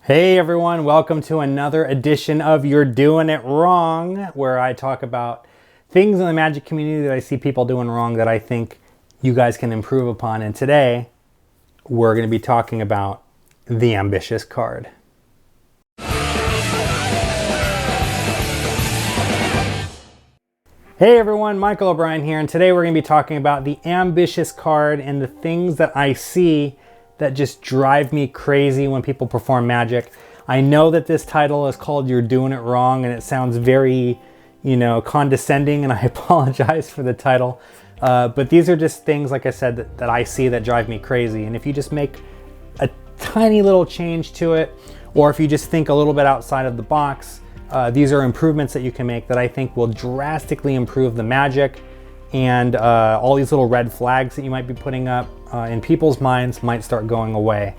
Hey everyone, welcome to another edition of You're Doing It Wrong, where I talk about things in the magic community that I see people doing wrong that I think you guys can improve upon. And today, we're going to be talking about the ambitious card. Hey everyone, Michael O'Brien here, and today we're going to be talking about the ambitious card and the things that I see that just drive me crazy when people perform magic. I know that this title is called You're Doing It Wrong, and it sounds very, condescending, and I apologize for the title. But these are just things, like I said, that I see that drive me crazy. And if you just make a tiny little change to it, or if you just think a little bit outside of the box, these are improvements that you can make that I think will drastically improve the magic, and all these little red flags that you might be putting up in people's minds might start going away.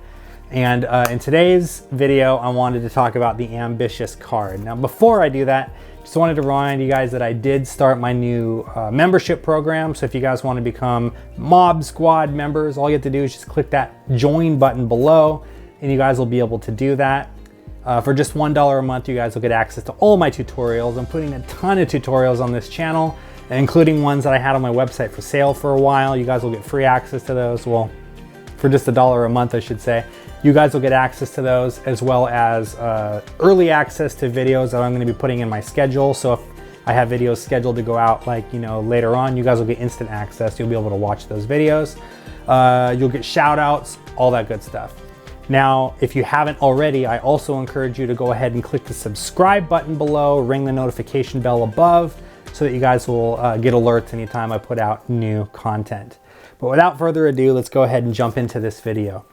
And in today's video, I wanted to talk about the ambitious card. Now, before I do that, just wanted to remind you guys that I did start my new membership program. So if you guys want to become Mob Squad members, all you have to do is just click that join button below, and you guys will be able to do that. For just $1 a month, you guys will get access to all my tutorials. I'm putting a ton of tutorials on this channel, including ones that I had on my website for sale for a while. You guys will get free access to those. Well, for just $1 a month, I should say. You guys will get access to those, as well as early access to videos that I'm going to be putting in my schedule. So if I have videos scheduled to go out later on, you guys will get instant access. You'll be able to watch those videos. You'll get shout outs, all that good stuff. Now, if you haven't already, I also encourage you to go ahead and click the subscribe button below, ring the notification bell above, so that you guys will get alerts anytime I put out new content. But without further ado, let's go ahead and jump into this video.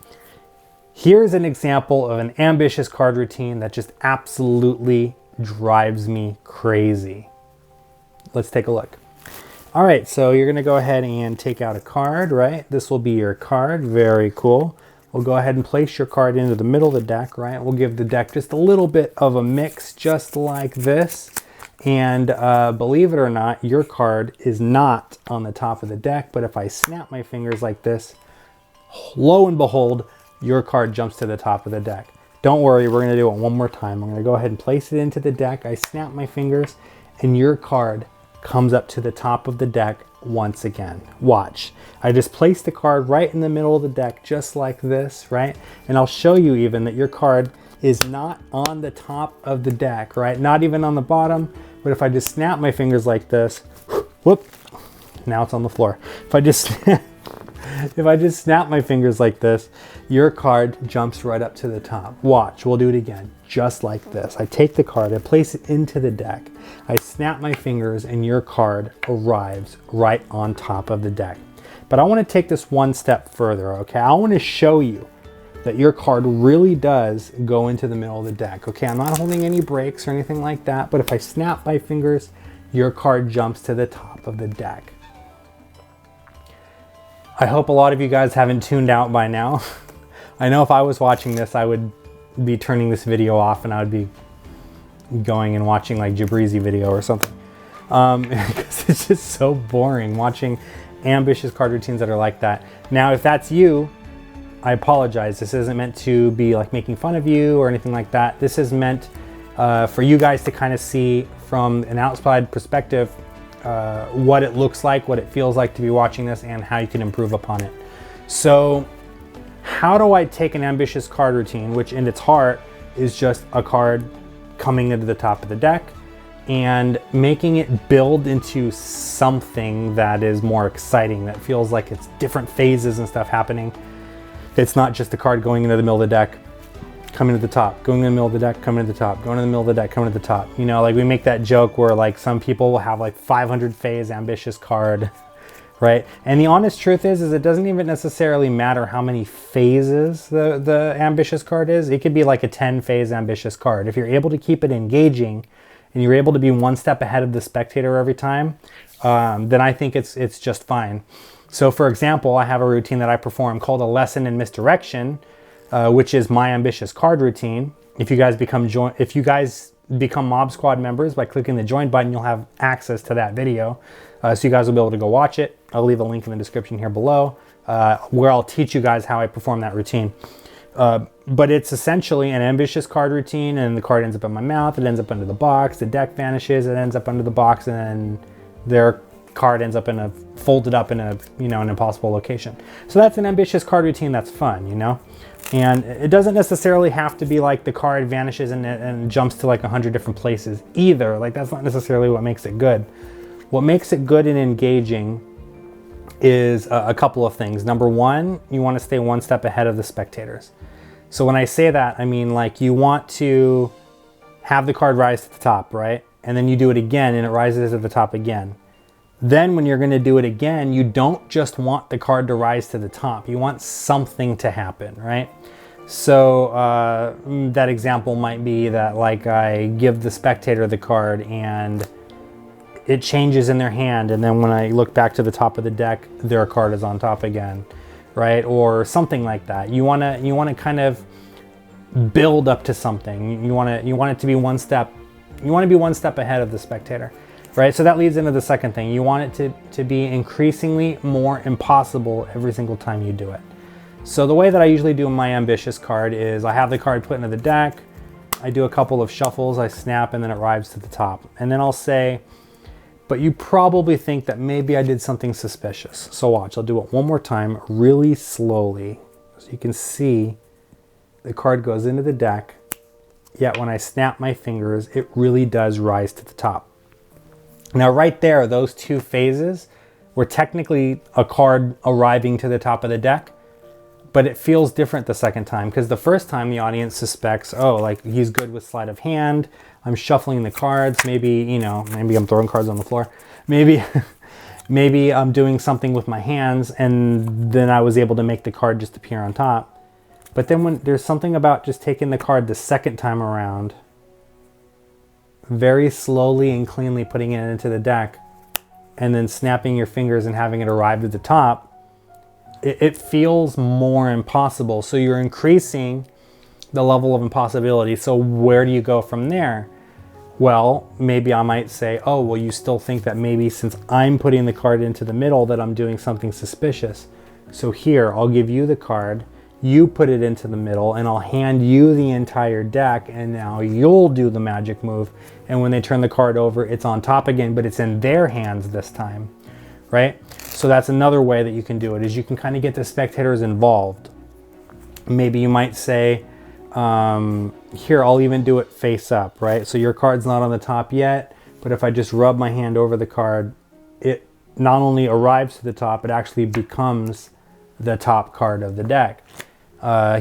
Here's an example of an ambitious card routine that just absolutely drives me crazy. Let's take a look. All right, so you're gonna go ahead and take out a card, right? This will be your card, very cool. We'll go ahead and place your card into the middle of the deck, right? We'll give the deck just a little bit of a mix, just like this. And believe it or not, your card is not on the top of the deck, but if I snap my fingers like this, lo and behold, your card jumps to the top of the deck. Don't worry, we're gonna do it one more time. I'm gonna go ahead and place it into the deck. I snap my fingers, and your card comes up to the top of the deck once again. Watch. I just placed the card right in the middle of the deck, just like this, right? And I'll show you even that your card is not on the top of the deck, right? Not even on the bottom. But if I just snap my fingers like this, whoop, now it's on the floor. If I just snap my fingers like this, your card jumps right up to the top. Watch, we'll do it again, just like this. I take the card, I place it into the deck, I snap my fingers, and your card arrives right on top of the deck. But I want to take this one step further, okay? I want to show you that your card really does go into the middle of the deck. Okay, I'm not holding any breaks or anything like that, but if I snap my fingers, your card jumps to the top of the deck. I hope a lot of you guys haven't tuned out by now. I know if I was watching this, I would be turning this video off and I would be going and watching like Jabrizi video or something. Because it's just so boring watching ambitious card routines that are like that. Now, if that's you, I apologize. This isn't meant to be like making fun of you or anything like that. This is meant for you guys to kind of see from an outside perspective what it looks like, what it feels like to be watching this, and how you can improve upon it. So how do I take an ambitious card routine, which in its heart is just a card coming into the top of the deck, and making it build into something that is more exciting, that feels like it's different phases and stuff happening? It's not just the card going into the middle of the deck, coming to the top, going in the middle of the deck, coming to the top, going in the middle of the deck, coming to the top. You know, like we make that joke where like some people will have like 500 phase ambitious card, right? And the honest truth is it doesn't even necessarily matter how many phases the ambitious card is. It could be like a 10 phase ambitious card. If you're able to keep it engaging and you're able to be one step ahead of the spectator every time, then I think it's just fine. So for example, I have a routine that I perform called a lesson in misdirection, which is my ambitious card routine. If you guys become Mob Squad members by clicking the join button, you'll have access to that video. So you guys will be able to go watch it. I'll leave a link in the description here below, where I'll teach you guys how I perform that routine. But it's essentially an ambitious card routine, and the card ends up in my mouth, it ends up under the box, the deck vanishes, it ends up under the box, and then their card ends up in a folded up in a, you know, an impossible location. So that's an ambitious card routine that's fun, you know? And it doesn't necessarily have to be like the card vanishes and jumps to like 100 different places either. Like, that's not necessarily what makes it good. What makes it good and engaging is a couple of things. Number one, you want to stay one step ahead of the spectators. So when I say that, I mean, like, you want to have the card rise to the top, right? And then you do it again and it rises to the top again. Then when you're going to do it again, you don't just want the card to rise to the top. You want something to happen, right? So that example might be that, like, I give the spectator the card and it changes in their hand, and then when I look back to the top of the deck, their card is on top again, right? Or something like that. You want to kind of build up to something. You want it to be one step. You want to be one step ahead of the spectator, right? So that leads into the second thing. You want it to be increasingly more impossible every single time you do it. So the way that I usually do my ambitious card is I have the card put into the deck, I do a couple of shuffles, I snap, and then it rises to the top. And then I'll say, but you probably think that maybe I did something suspicious. So watch, I'll do it one more time really slowly. So you can see the card goes into the deck, yet when I snap my fingers, it really does rise to the top. Now right there, those two phases were technically a card arriving to the top of the deck, but it feels different the second time, because the first time the audience suspects, oh, like, he's good with sleight of hand, I'm shuffling the cards, maybe, you know, maybe I'm throwing cards on the floor, maybe maybe I'm doing something with my hands, and then I was able to make the card just appear on top. But then when there's something about just taking the card the second time around, very slowly and cleanly putting it into the deck, and then snapping your fingers and having it arrive at the top, it feels more impossible. So you're increasing the level of impossibility. So where do you go from there? Well, maybe I might say, oh, well, you still think that maybe since I'm putting the card into the middle that I'm doing something suspicious. So here, I'll give you the card, you put it into the middle, and I'll hand you the entire deck, and now you'll do the magic move. And when they turn the card over, it's on top again, but it's in their hands this time, right? So that's another way that you can do it, is you can kind of get the spectators involved. Maybe you might say, here, I'll even do it face up, right? So your card's not on the top yet, but if I just rub my hand over the card, it not only arrives to the top, it actually becomes the top card of the deck.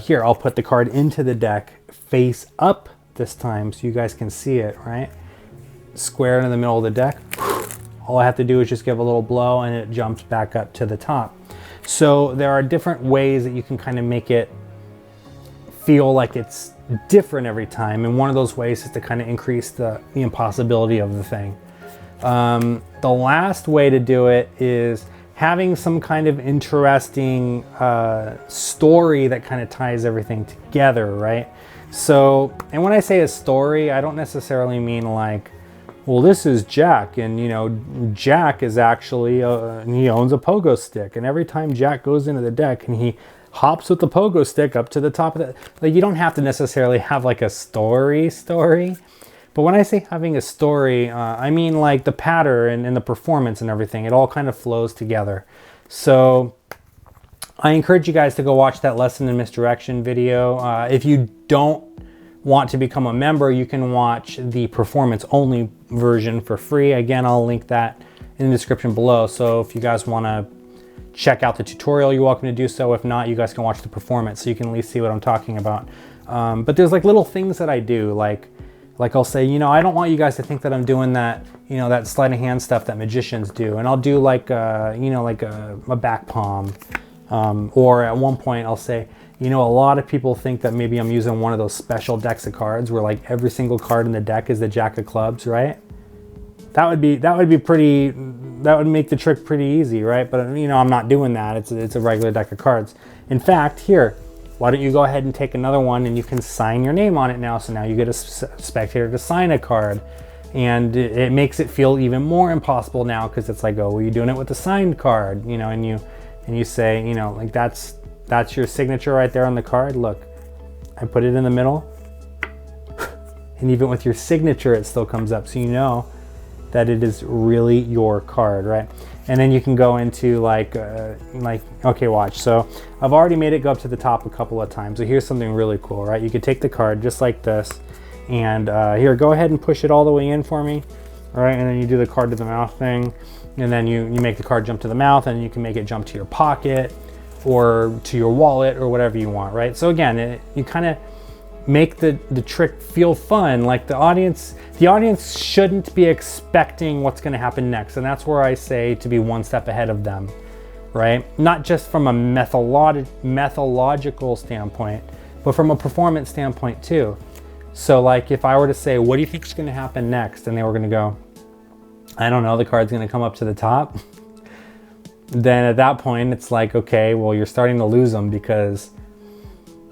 Here, I'll put the card into the deck face up this time so you guys can see it, right? Square in the middle of the deck. All I have to do is just give a little blow and it jumps back up to the top. So there are different ways that you can kind of make it feel like it's different every time. And one of those ways is to kind of increase the impossibility of the thing. The last way to do it is having some kind of interesting story that kind of ties everything together, right? So, and when I say a story, I don't necessarily mean like, well, this is Jack, and, you know, Jack is actually, he owns a pogo stick, and every time Jack goes into the deck and he hops with the pogo stick up to the top of the, like, you don't have to necessarily have like a story. But when I say having a story, I mean like the pattern and the performance and everything, it all kind of flows together. So I encourage you guys to go watch that lesson in misdirection video. If you don't want to become a member, you can watch the performance only version for free. Again, I'll link that in the description below. So if you guys want to check out the tutorial, you're welcome to do so. If not, you guys can watch the performance so you can at least see what I'm talking about. But there's like little things that I do, like I'll say, you know, I don't want you guys to think that I'm doing that, you know, that sleight of hand stuff that magicians do. And I'll do like, you know, like a back palm. Or at one point I'll say, you know, a lot of people think that maybe I'm using one of those special decks of cards where like every single card in the deck is the Jack of clubs, right? That would make the trick pretty easy, right? But, you know, I'm not doing that. It's a regular deck of cards. In fact, here, why don't you go ahead and take another one and you can sign your name on it now. So now you get a spectator to sign a card, and it makes it feel even more impossible now, because it's like, oh, well, you're doing it with a signed card, you know, and you say, you know, like that's your signature right there on the card. Look, I put it in the middle. And even with your signature, it still comes up. So you know that it is really your card, right? And then you can go into like, okay, watch. So I've already made it go up to the top a couple of times. So here's something really cool, right? You could take the card just like this, and here, go ahead and push it all the way in for me, all right? And then you do the card to the mouth thing, and then you make the card jump to the mouth, and you can make it jump to your pocket or to your wallet or whatever you want, right? So again, you kind of make the trick feel fun. Like the audience shouldn't be expecting what's going to happen next, and that's where I say to be one step ahead of them, right? Not just from a methodological standpoint, but from a performance standpoint too. So like if I were to say, what do you think is going to happen next? And they were going to go, I don't know, the card's going to come up to the top. Then at that point, it's like, okay, well, you're starting to lose them, because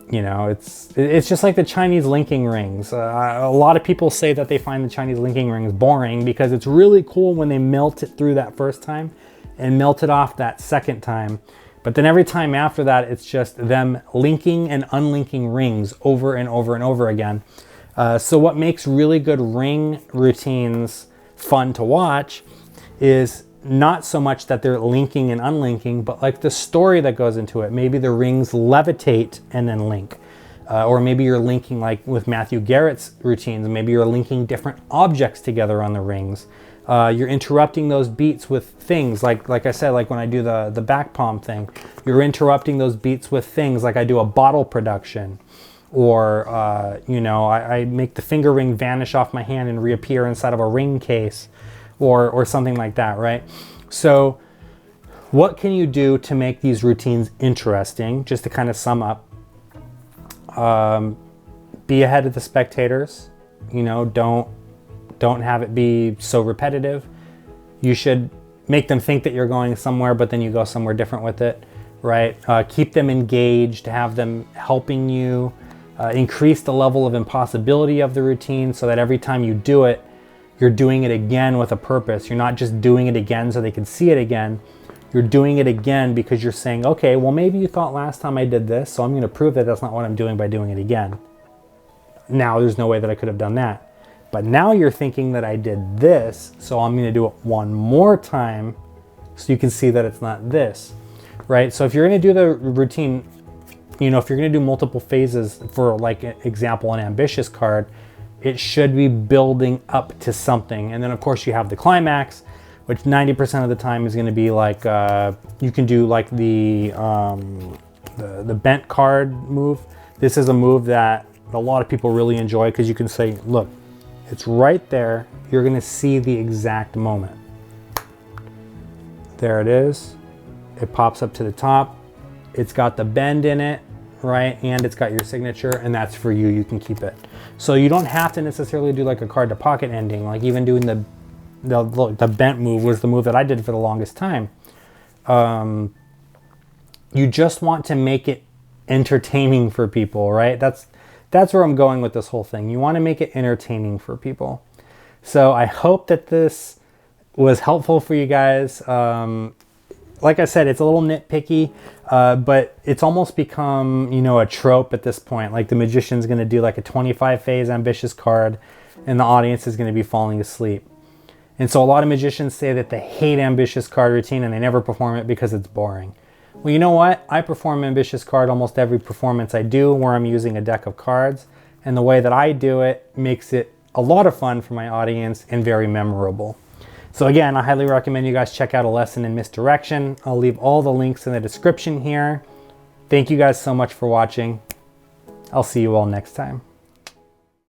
you know, it's just like the Chinese linking rings. A lot of people say that they find the Chinese linking rings boring because it's really cool when they melt it through that first time and melt it off that second time. But then every time after that, it's just them linking and unlinking rings over and over and over again. So what makes really good ring routines fun to watch is not so much that they're linking and unlinking, but like the story that goes into it. Maybe the rings levitate and then link. Or maybe you're linking, like with Matthew Garrett's routines, maybe you're linking different objects together on the rings. You're interrupting those beats with things, like I said, like when I do the back palm thing, you're interrupting those beats with things like I do a bottle production. Or, you know, I make the finger ring vanish off my hand and reappear inside of a ring case. Or something like that, right? So what can you do to make these routines interesting? Just to kind of sum up, be ahead of the spectators. You know, don't have it be so repetitive. You should make them think that you're going somewhere, but then you go somewhere different with it, right? Keep them engaged, have them helping you, increase the level of impossibility of the routine so that every time you do it, you're doing it again with a purpose. You're not just doing it again so they can see it again. You're doing it again because you're saying, okay, well, maybe you thought last time I did this, so I'm going to prove that that's not what I'm doing by doing it again. Now there's no way that I could have done that. But now you're thinking that I did this, so I'm going to do it one more time so you can see that it's not this, right? So if you're going to do the routine, you know, if you're going to do multiple phases, for like example, an ambitious card, it should be building up to something. And then of course you have the climax, which 90% of the time is going to be like, you can do like the bent card move. This is a move that a lot of people really enjoy because you can say, look, it's right there. You're going to see the exact moment. There it is. It pops up to the top. It's got the bend in it, right? And it's got your signature, and that's for you. You can keep it. So you don't have to necessarily do like a card to pocket ending. Like even doing the bent move was the move that I did for the longest time. You just want to make it entertaining for people, right? That's where I'm going with this whole thing. You want to make it entertaining for people. So I hope that this was helpful for you guys. Like I said, it's a little nitpicky, but it's almost become, you know, a trope at this point. Like the magician's going to do like a 25 phase ambitious card and the audience is going to be falling asleep. And so a lot of magicians say that they hate ambitious card routine and they never perform it because it's boring. Well, you know what? I perform ambitious card almost every performance I do where I'm using a deck of cards. And the way that I do it makes it a lot of fun for my audience and very memorable. So again, I highly recommend you guys check out A Lesson in Misdirection. I'll leave all the links in the description here. Thank you guys so much for watching. I'll see you all next time.